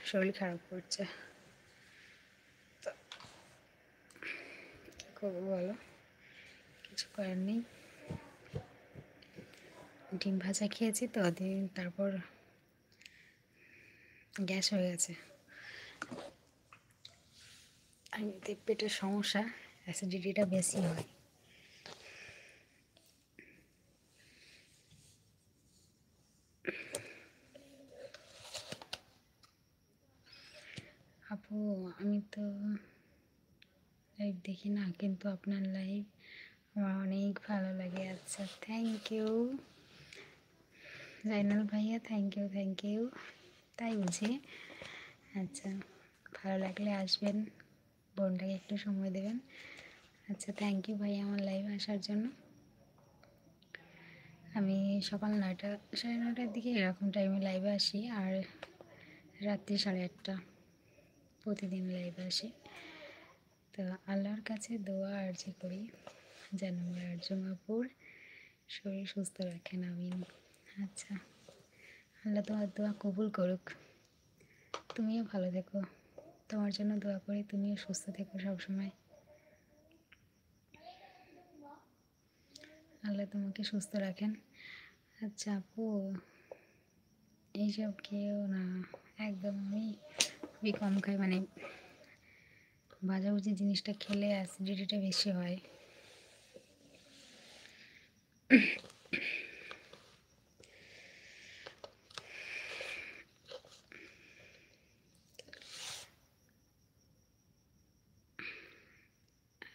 শরীর খারাপ করছে, তো কী করবো বলো, কিছু করার নেই। ডিম ভাজা খেয়েছি তো, তারপর গ্যাস হয়ে গেছে। আর এতে পেটের সমস্যা, অ্যাসিডিটিটা বেশি হয়। আপু আমি তো লাইভ দেখি না, কিন্তু আপনার লাইভ আমার অনেক ভালো লাগে। আচ্ছা, থ্যাংক ইউ জাইনাল ভাইয়া, থ্যাংক ইউ। তাই বুঝি? আচ্ছা, ভালো লাগলে আসবেন, বোনটাকে একটু সময় দেবেন। আচ্ছা, থ্যাংক ইউ ভাইয়া আমার লাইভে আসার জন্য। আমি সকাল 9টা 9:30টার দিকে এরকম টাইমে লাইভে আসি, আর রাত্রি 8:30 প্রতিদিন লাইভে আসি। তো আল্লাহর কাছে দোয়া আরজি করি যেন আমার আরজুমাপুর শরীর সুস্থ রাখেন, আমিন। আচ্ছা, আল্লাহ তোমার দোয়া কবুল করুক, তুমিও ভালো থেকো, তোমার জন্য দোয়া করি, তুমিও সুস্থ থেকো সবসময়। আল্লাহ তোমাকে সুস্থ রাখেন। আচ্ছা আপু, এইসব খেয়েও না, একদম আমি খুবই কম খাই, মানে ভাজাভুজি জিনিসটা খেলে অ্যাসিডিটিটা বেশি হয়।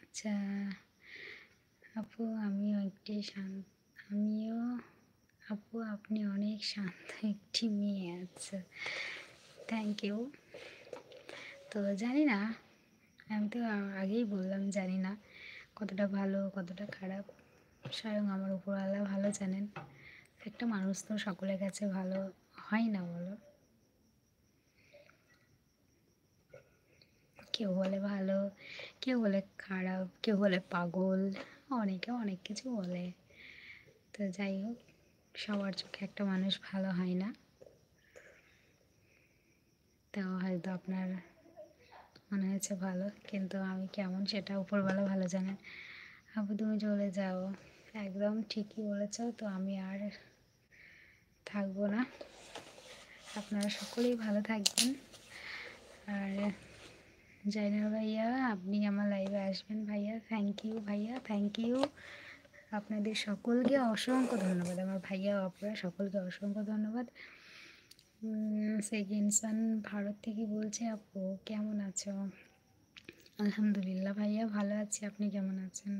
আচ্ছা আপু, আমিও আপু আপনি অনেক শান্ত একটি মেয়ে। আচ্ছা, থ্যাংক ইউ। তো জানি না, আমি তো আগেই বললাম জানি না কতটা ভালো কতটা খারাপ, স্বয়ং আমার উপরওয়ালা ভালো জানেন। একটা মানুষ তো সকলের কাছে ভালো হয় না বলো, কেউ বলে ভালো, কেউ বলে খারাপ, কেউ বলে পাগল, অনেকে অনেক কিছু বলে। তো যাই হোক, সবার চোখে একটা মানুষ ভালো হয় না। তো হয়তো আপনার মনে হয়েছে ভালো, কিন্তু আমি কেমন সেটা উপরওয়ালা ভালো জানেন। আপু তুমি চলে যাও, একদম ঠিকই বলেছ। তো আমি আর থাকবো না, আপনারা সকলেই ভালো থাকবেন। আর জাইনাল ভাইয়া, আপনি আমার লাইভে আসবেন ভাইয়া, থ্যাংক ইউ ভাইয়া, থ্যাংক ইউ। আপনাদের সকলকে অসংখ্য ধন্যবাদ, আমার ভাইয়া আপনারা সকলকে অসংখ্য ধন্যবাদ। সেকেন্ড সান ভারত থেকে বলছে, আপু কেমন আছো? আলহামদুলিল্লাহ ভাইয়া ভালো আছি, আপনি কেমন আছেন?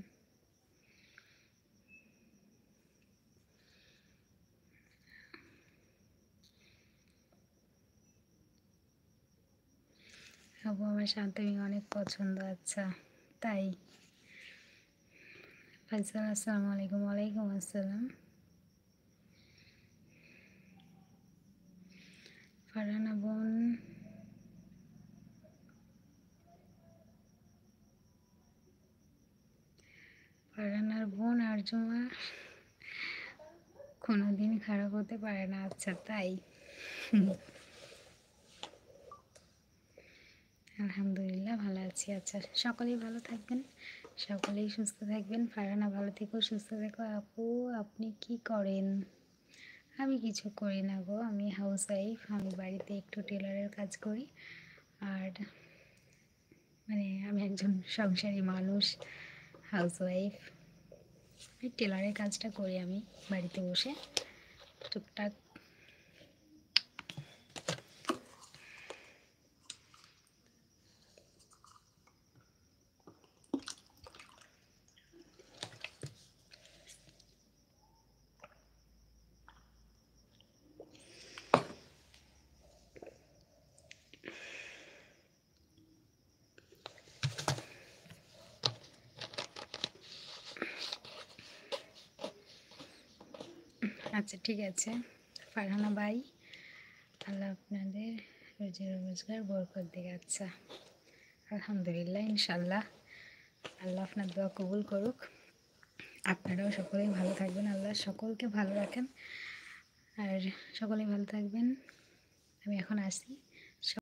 আপু আমার শান্তমি অনেক পছন্দ। আচ্ছা তাই, ফাইসাল আসসালামু আলাইকুম। ওয়ালাইকুম আসসালাম। ফারহানা বোন, ফারহানার বোন আরজুমা কোনোদিন খারাপ হতে পারে না। আচ্ছা তাই, আলহামদুলিল্লাহ ভালো আছি। আচ্ছা, সকলেই ভালো থাকবেন, সকলেই সুস্থ থাকবেন। ফারহানা ভালো থেকো, সুস্থ থেকো। আপু আপনি কি করেন? আমি কিছু করি না গো, আমি হাউস ওয়াইফ, আমি বাড়িতে একটু টেলারের কাজ করি। আর মানে আমি একজন সংসারী মানুষ, হাউস ওয়াইফ, এই টেলারের কাজটা করি আমি বাড়িতে বসে টুকটাক। আচ্ছা ঠিক আছে ফারহানা ভাই, আল্লাহ আপনাদের রোজি রোজগার বরকত দিক। আচ্ছা আলহামদুলিল্লাহ, ইনশাল্লাহ আল্লাহ আপনার দোয়া কবুল করুক। আপনারাও সকলেই ভালো থাকবেন, আল্লাহ সকলকে ভালো রাখেন। আর সকলেই ভালো থাকবেন, আমি এখন আসি।